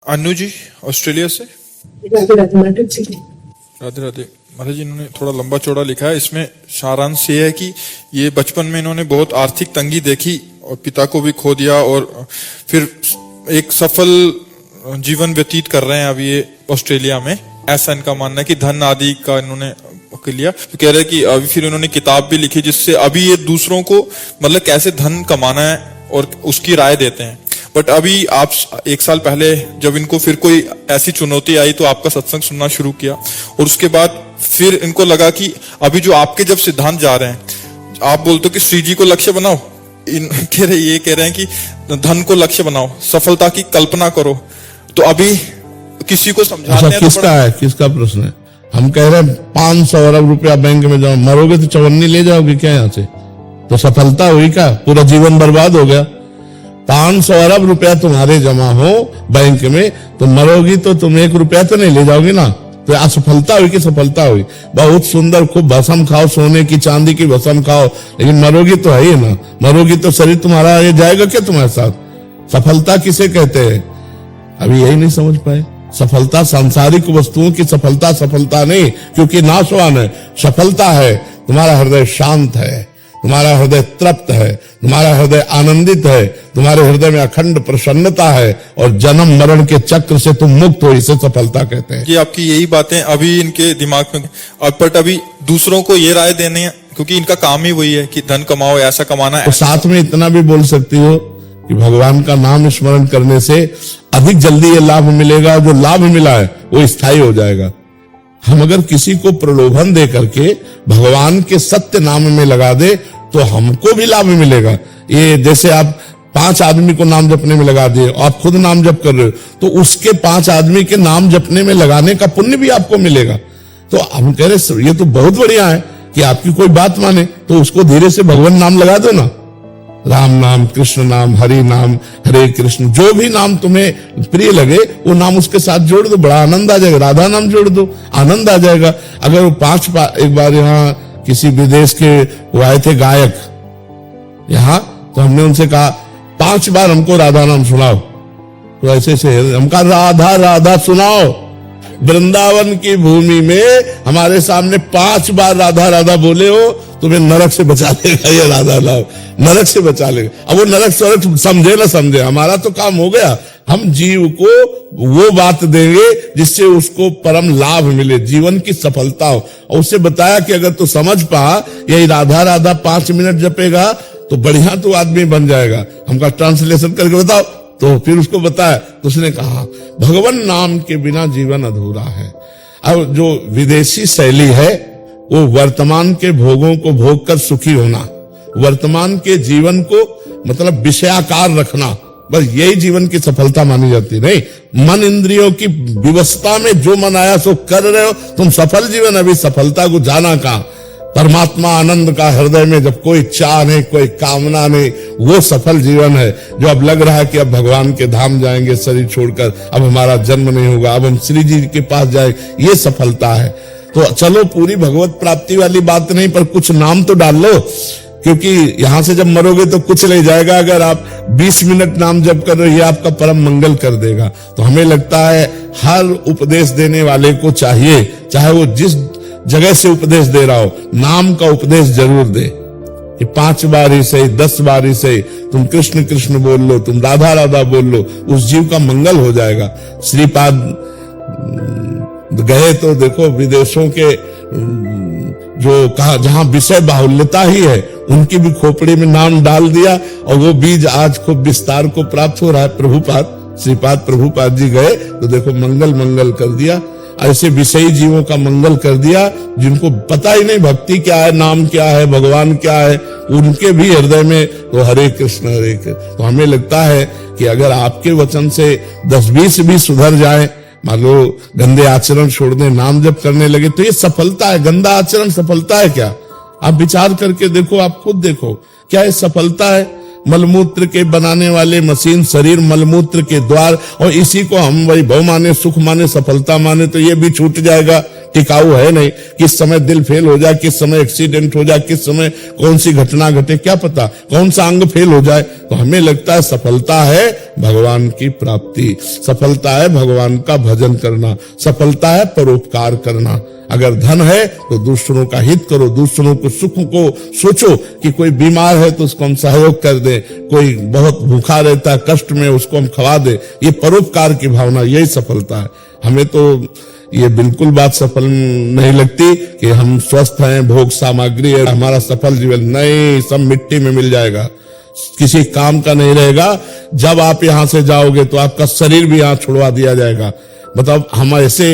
Anu ji Australia से। राधे राधे। राधे राधे। महाराज जी इन्होंने थोड़ा लंबा चौड़ा लिखा है, इसमें सारांश ये है कि ये बचपन में इन्होंने बहुत आर्थिक तंगी देखी और पिता को भी खो दिया और फिर एक सफल जीवन व्यतीत कर रहे हैं अभी ये ऑस्ट्रेलिया में, ऐसा इनका मानना है कि धन आदि का इन्होंने लिया। तो कह रहे हैं कि अभी फिर इन्होंने किताब भी लिखी जिससे अभी ये दूसरों को मतलब कैसे धन कमाना है और उसकी राय देते हैं। बट अभी आप 1 साल पहले जब इनको फिर कोई ऐसी चुनौती आई तो आपका सत्संग सुनना शुरू किया और उसके बाद फिर इनको लगा कि अभी जो आपके जब सिद्धांत जा रहे हैं, आप बोलते हो कि श्री जी को लक्ष्य बनाओ, ये कह रहे हैं कि धन को लक्ष्य बनाओ, सफलता की कल्पना करो। तो अभी किसी को समझाते हैं किसका है, किसका प्रश्न है? हम कह रहे हैं 500 अरब रुपया बैंक में जमा, मरोगे तो चवन्नी ले जाओगे क्या यहाँ से? तो सफलता हुई क्या? पूरा जीवन बर्बाद हो गया। 500 अरब रुपया तुम्हारे जमा हो बैंक में, तो मरोगी तो तुम 1 रुपया तो नहीं ले जाओगे ना। तो असफलता हुई कि सफलता हुई? बहुत सुंदर, खूब भस्म खाओ, सोने की चांदी की भस्म खाओ, लेकिन मरोगी तो है ही ना। मरोगी तो शरीर तुम्हारा ये जाएगा क्या तुम्हारे साथ? सफलता किसे कहते हैं? अभी यही नहीं समझ पाए। सफलता सांसारिक वस्तुओं की सफलता सफलता नहीं, क्योंकि नाशवान है। सफलता है तुम्हारा हृदय शांत है, तुम्हारा हृदय तृप्त है, तुम्हारा हृदय आनंदित है, तुम्हारे हृदय में अखंड प्रसन्नता है और जन्म मरण के चक्र से तुम मुक्त हो, इसे सफलता कहते हैं। ये आपकी यही बातें अभी इनके दिमाग में, बट अभी दूसरों को ये राय देने हैं क्योंकि इनका काम ही वही है कि धन कमाओ, ऐसा कमाना है। तो साथ में इतना भी बोल सकती हो कि भगवान का नाम स्मरण करने से अधिक जल्दी ये लाभ मिलेगा, जो लाभ मिला है वो स्थायी हो जाएगा। हम अगर किसी को प्रलोभन दे करके भगवान के सत्य नाम में लगा दे तो हमको भी लाभ मिलेगा। ये जैसे आप 5 आदमी को नाम जपने में लगा दिए, आप खुद नाम जप कर रहे हो, तो उसके 5 आदमी के नाम जपने में लगाने का पुण्य भी आपको मिलेगा। तो हम कह रहे ये तो बहुत बढ़िया है कि आपकी कोई बात माने, तो उसको धीरे से भगवान नाम लगा दो ना। राम नाम, कृष्ण नाम, हरि नाम, हरे कृष्ण, जो भी नाम तुम्हें प्रिय लगे वो नाम उसके साथ जोड़ दो, बड़ा आनंद आ जाएगा। राधा नाम जोड़ दो, आनंद आ जाएगा। अगर वो 5 बार, एक बार यहाँ किसी विदेश के वो आए थे गायक यहाँ, तो हमने उनसे कहा 5 बार हमको राधा नाम सुनाओ। तो ऐसे से हम कहा राधा राधा सुनाओ। वृंदावन की भूमि में हमारे सामने 5 बार राधा राधा बोले हो, तुम्हें नरक से बचा लेगा ये राधा नाम, नरक से बचा लेगा। अब वो नरक स्वरक समझे ना समझे, हमारा तो काम हो गया। हम जीव को वो बात देंगे जिससे उसको परम लाभ मिले, जीवन की सफलता हो। और उससे बताया कि अगर तू समझ पा यही राधा राधा 5 मिनट जपेगा तो बढ़िया तू आदमी बन जाएगा। हमका ट्रांसलेशन करके बताओ, तो फिर उसको बताया तो उसने कहा भगवान नाम के बिना जीवन अधूरा है। अब जो विदेशी शैली है वो वर्तमान के भोगों को भोग कर सुखी होना, वर्तमान के जीवन को मतलब विषयाकार रखना, बस यही जीवन की सफलता मानी जाती। नहीं, मन इंद्रियों की विवस्था में जो मन आया सो कर रहे हो, तुम सफल जीवन। अभी सफलता को जाना कहां? परमात्मा आनंद का हृदय में जब कोई चाह नहीं, कोई कामना नहीं, वो सफल जीवन है। जो अब लग रहा है कि अब भगवान के धाम जाएंगे शरीर छोड़कर, अब हमारा जन्म नहीं होगा, अब हम श्री जी के पास जाएंगे, ये सफलता है। तो चलो पूरी भगवत प्राप्ति वाली बात नहीं, पर कुछ नाम तो डाल लो, क्योंकि यहां से जब मरोगे तो कुछ नहीं जाएगा। अगर आप 20 मिनट नाम जप कर रहे हो, ये आपका परम मंगल कर देगा। तो हमें लगता है हर उपदेश देने वाले को चाहिए, चाहे वो जिस जगह से उपदेश दे रहा हो, नाम का उपदेश जरूर दे। कि 5 बार ही सही, 10 बार ही सही, तुम कृष्ण कृष्ण बोल लो, तुम राधा राधा बोल लो, उस जीव का मंगल हो जाएगा। श्रीपाद गए तो देखो विदेशों के जो कहा जहां विषय बाहुल्यता ही है, उनकी भी खोपड़ी में नाम डाल दिया और वो बीज आज खूब विस्तार को प्राप्त हो रहा है। प्रभुपाद, श्रीपाद प्रभुपाद जी गए तो देखो मंगल मंगल कर दिया। ऐसे विषयी जीवों का मंगल कर दिया जिनको पता ही नहीं भक्ति क्या है, नाम क्या है, भगवान क्या है, उनके भी हृदय में तो हरे कृष्ण हरे कृष्ण। तो हमें लगता है कि अगर आपके वचन से 10-20 भी सुधर जाए, मान लो गंदे आचरण छोड़ दें, नाम जप करने लगे, तो ये सफलता है। गंदा आचरण सफलता है क्या? आप विचार करके देखो, आप खुद देखो, क्या ये सफलता है? मलमूत्र के बनाने वाले मशीन, शरीर मलमूत्र के द्वार, और इसी को हम वैभव माने, सुख माने, सफलता माने, तो ये भी छूट जाएगा। टिकाऊ है नहीं। किस समय दिल फेल हो जाए, किस समय एक्सीडेंट हो जाए, किस समय कौन सी घटना घटे, क्या पता कौन सा अंग फेल हो जाए। तो हमें लगता है सफलता है भगवान की प्राप्ति, सफलता है भगवान का भजन करना, सफलता है परोपकार करना। अगर धन है तो दूसरों का हित करो, दूसरों को सुख को सोचो कि कोई बीमार है तो उसको हम सहयोग कर दें, कोई बहुत भूखा रहता है कष्ट में उसको हम खवा दें। ये परोपकार की भावना, यही सफलता है। हमें तो ये बिल्कुल बात सफल नहीं लगती कि हम स्वस्थ हैं, भोग सामग्री है, हमारा सफल जीवन नहीं, सब मिट्टी में मिल जाएगा, किसी काम का नहीं रहेगा। जब आप यहां से जाओगे तो आपका शरीर भी यहां छुड़वा दिया जाएगा। मतलब हम ऐसे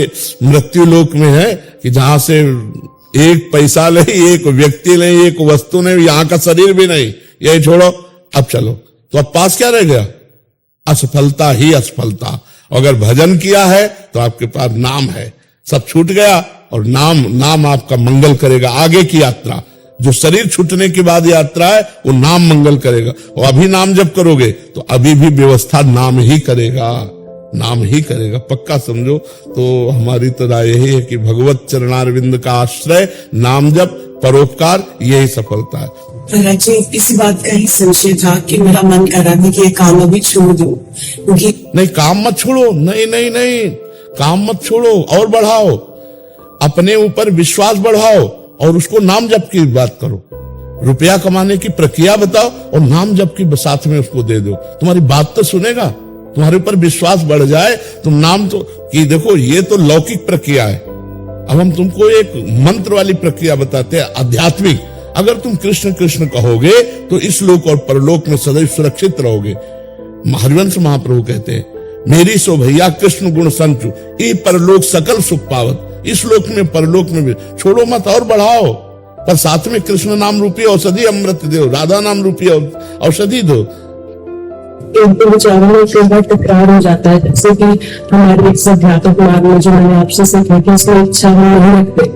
मृत्यु लोक में है कि जहां से एक पैसा नहीं, एक व्यक्ति नहीं, एक वस्तु नहीं, यहां का शरीर भी नहीं, यही छोड़ो अब चलो। तो अब पास क्या रह गया? असफलता ही असफलता। अगर भजन किया है तो आपके पास नाम है, सब छूट गया और नाम आपका मंगल करेगा। आगे की यात्रा जो शरीर छूटने के बाद यात्रा है वो नाम मंगल करेगा। और अभी नाम जब करोगे तो अभी भी व्यवस्था नाम ही करेगा, नाम ही करेगा, पक्का समझो। तो हमारी तो राय यही है कि भगवत चरणारविंद का आश्रय, नाम जप, परोपकार, यही सफलता है। महाराज जी, इसी बात का ही संशय था कि मेरा मन कर रहा था कि ये काम अभी छोड़ दूं, क्योंकि नहीं, काम मत छोड़ो, नहीं नहीं नहीं, काम मत छोड़ो और बढ़ाओ, अपने ऊपर विश्वास बढ़ाओ और उसको नाम जप की बात करो। रुपया कमाने की प्रक्रिया बताओ और नाम जप की साथ में उसको दे दो, तुम्हारी बात तो सुनेगा, तुम्हारे ऊपर विश्वास बढ़ जाए। तुम नाम तो कि देखो ये तो लौकिक प्रक्रिया है, अब हम तुमको एक मंत्र वाली प्रक्रिया बताते हैं, आध्यात्मिक। अगर तुम कृष्ण कृष्ण कहोगे तो इस लोक और परलोक में सदैव सुरक्षित रहोगे। हरिवंश महाप्रभु कहते हैं, मेरी सो भैया कृष्ण गुण संचु, ई परलोक सकल सुख पावत। इस लोक में परलोक में भी छोड़ो मत और बढ़ाओ, पर साथ में कृष्ण नाम रूपी औषधि अमृत दो, राधा नाम रूपी औषधि दो। एक दो विचारों में कई बार टकरार हो जाता है, जैसे कि हमारे एक अध्यापक मार्ग में जो मैंने आपसे सीखा कि इसमें इच्छा हम नहीं रखते,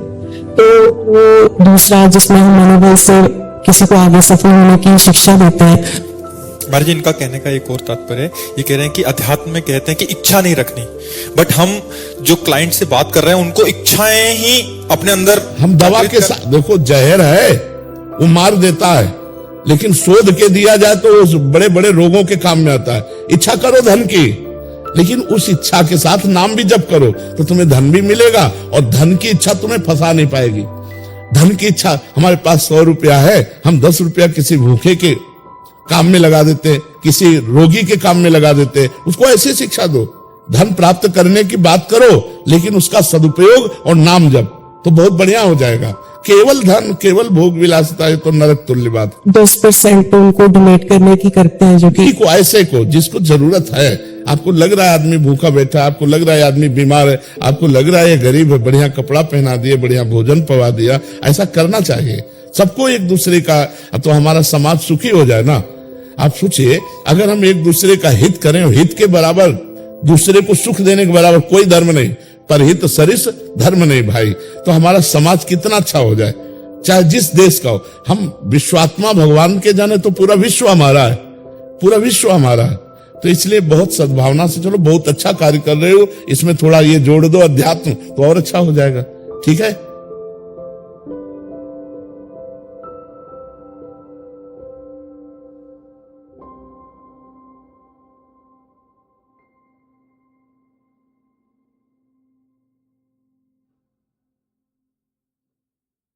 तो वो दूसरा जिसमें हम मनोबल से किसी को आगे सफल होने की शिक्षा देते हैं। महाराज जी, इनका कहने का एक और तात्पर्य है, ये कह रहे हैं कि अध्यात्म में कहते हैं कि इच्छा नहीं रखनी, बट हम जो क्लाइंट से बात कर रहे हैं उनको इच्छाएं ही अपने अंदर, हम दवा के साथ, देखो जहर है वो मार देता है, लेकिन शोध के दिया जाए तो उस बड़े बड़े रोगों के काम में आता है। इच्छा करो धन की, लेकिन उस इच्छा के साथ नाम भी जप करो तो तुम्हें धन भी मिलेगा और धन की इच्छा तुम्हें फंसा नहीं पाएगी। धन की इच्छा, हमारे पास 100 रुपया है, हम 10 रुपया किसी भूखे के काम में लगा देते, किसी रोगी के काम में लगा देते, उसको ऐसी शिक्षा दो। धन प्राप्त करने की बात करो लेकिन उसका सदुपयोग और नाम जप तो बहुत बढ़िया हो जाएगा। केवल धन, केवल भोग विलासिता है तो नरक तुल्य बात। 10% तो उनको डोनेट करने की करते हैं, जो कि को ऐसे को जिसको जरूरत है। आपको लग रहा है आदमी भूखा बैठा है, आपको लग रहा है आदमी बीमार है, आपको लग रहा है ये गरीब है, बढ़िया कपड़ा पहना दिए, बढ़िया भोजन पवा दिया, ऐसा करना चाहिए। सबको एक दूसरे का, तो हमारा समाज सुखी हो जाए ना। आप सोचिए, अगर हम एक दूसरे का हित करें, हित के बराबर दूसरे को सुख देने के बराबर कोई धर्म नहीं, पर हित सरिस धर्म नहीं भाई, तो हमारा समाज कितना अच्छा हो जाए, चाहे जिस देश का हो। हम विश्वात्मा भगवान के जाने तो पूरा विश्व हमारा है, पूरा विश्व हमारा है। तो इसलिए बहुत सद्भावना से चलो, बहुत अच्छा कार्य कर रहे हो, इसमें थोड़ा ये जोड़ दो अध्यात्म तो और अच्छा हो जाएगा। ठीक है।